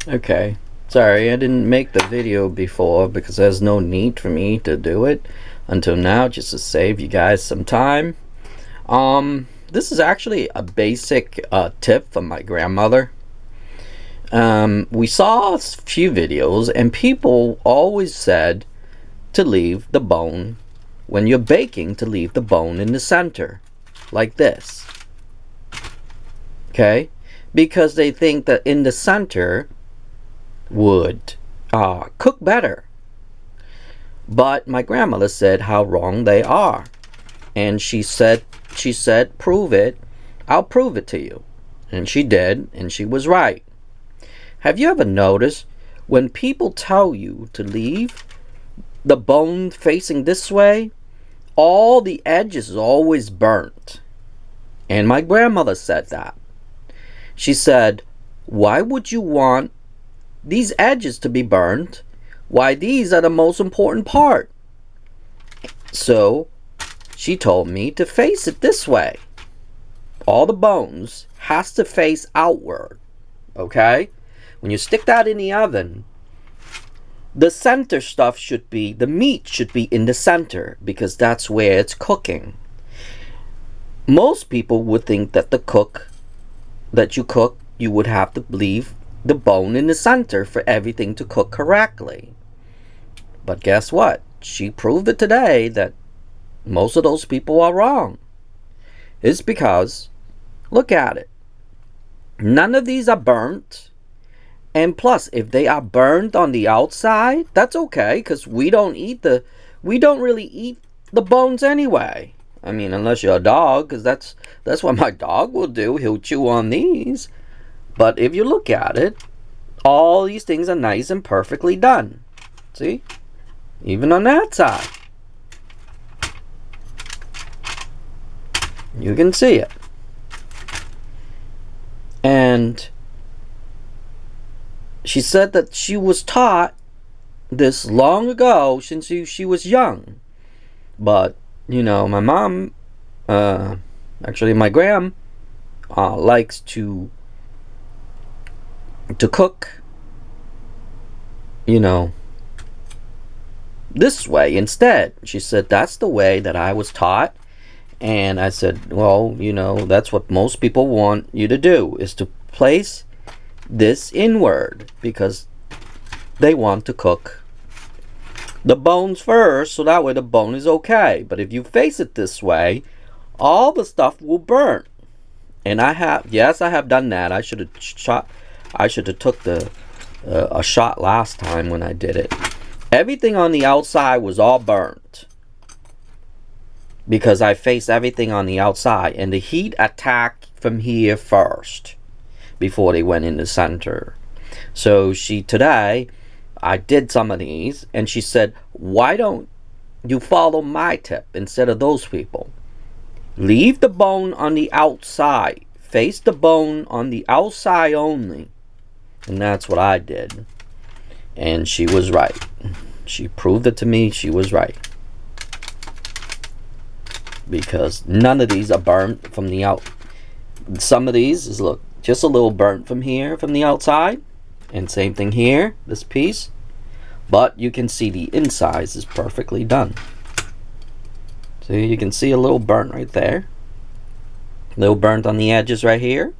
Okay. Sorry, I didn't make the video before because there's no need for me to do it until now, just to save you guys some time. This is actually a basic tip from my grandmother. We saw a few videos and people always said to leave the bone, when you're baking, to leave the bone in the center, like this. Okay? Because they think that in the center would cook better. But my grandmother said how wrong they are. And she said, prove it. I'll prove it to you. And she did, and she was right. Have you ever noticed when people tell you to leave the bone facing this way, all the edges is always burnt? And my grandmother said that. She said, why would you want these edges to be burnt? Why, these are the most important part. So she told me to face it this way. All the bones has to face outward. Okay? When you stick that in the oven, the center stuff should be, the meat should be in the center because that's where it's cooking. Most people would think that you would have to leave the bone in the center for everything to cook correctly. But guess what? She proved it today that most of those people are wrong. It's because, look at it. None of these are burnt. And plus, if they are burned on the outside, that's okay, because we don't really eat the bones anyway. I mean, unless you're a dog, because that's what my dog will do. He'll chew on these. But if you look at it, all these things are nice and perfectly done. See? Even on that side. You can see it. And she said that she was taught this long ago since she was young. But, my mom, actually my gram, likes to cook, this way instead. She said, that's the way that I was taught. And I said, well, that's what most people want you to do, is to place this inward, because they want to cook the bones first, so that way the bone is okay. But if you face it this way, all the stuff will burn. And I have done that. I should have took a shot last time when I did it. Everything on the outside was all burnt because I faced everything on the outside, and the heat attacked from here first before they went in the center. So today I did some of these, and she said, why don't you follow my tip instead of those people? Leave the bone on the outside. Face the bone on the outside only. And that's what I did. And she was right. She proved it to me. She was right. Because none of these are burnt from the out. Some of these is, look, just a little burnt from here, from the outside. And same thing here, this piece. But you can see the insides is perfectly done. See, you can see a little burnt right there. A little burnt on the edges right here.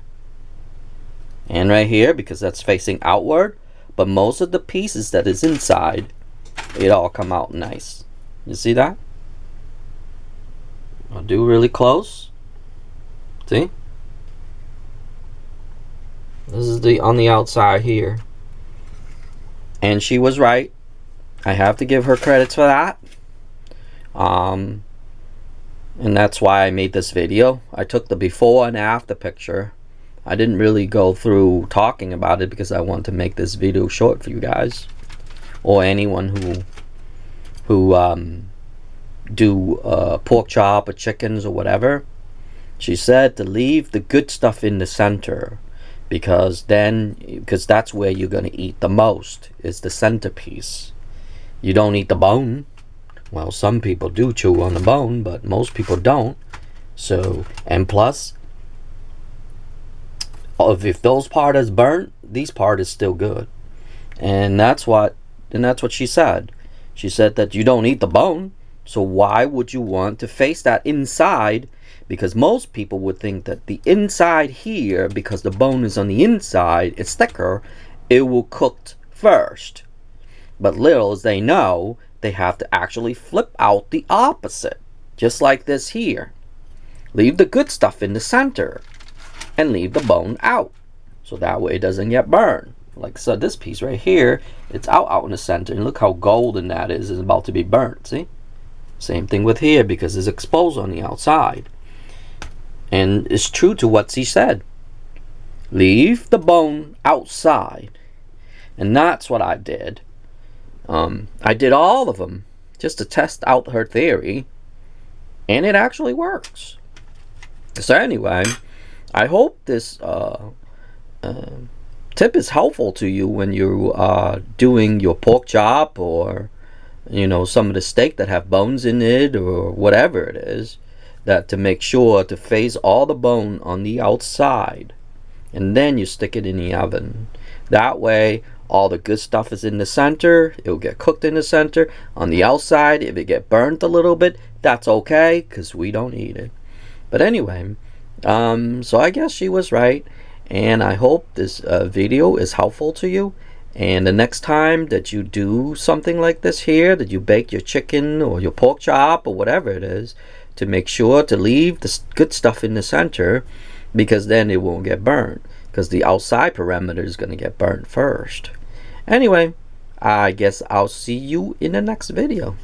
And right here, because that's facing outward. But most of the pieces that is inside, it all come out nice. You see that? I'll do really close. See? This is on the outside here. And she was right. I have to give her credits for that. And that's why I made this video. I took the before and after picture. I didn't really go through talking about it because I want to make this video short for you guys, or anyone who do pork chop or chickens or whatever. She said to leave the good stuff in the center, because that's where you're going to eat the most, is the centerpiece. You don't eat the bone. Well, some people do chew on the bone, but most people don't. So, and plus, if those part is burnt, these part is still good. And that's what she said. She said that you don't eat the bone, so why would you want to face that inside? Because most people would think that the inside here, because the bone is on the inside, it's thicker, it will cook first. But little as they know, they have to actually flip out the opposite. Just like this here. Leave the good stuff in the center and leave the bone out. So that way it doesn't get burned. Like so this piece right here, it's out in the center. And look how golden that is. It's about to be burnt, see? Same thing with here because it's exposed on the outside. And it's true to what she said. Leave the bone outside. And that's what I did. I did all of them just to test out her theory. And it actually works. So anyway, I hope this tip is helpful to you when you are doing your pork chop, or you know, some of the steak that have bones in it, or whatever it is, that to make sure to face all the bone on the outside, and then you stick it in the oven. That way all the good stuff is in the center. It will get cooked in the center. On the outside, if it get burnt a little bit, that's okay, because we don't eat it. But anyway, so I guess she was right, and I hope this video is helpful to you. And the next time that you do something like this here, that you bake your chicken or your pork chop or whatever it is, to make sure to leave the good stuff in the center, because then it won't get burnt, because the outside perimeter is going to get burnt first. Anyway, I guess I'll see you in the next video.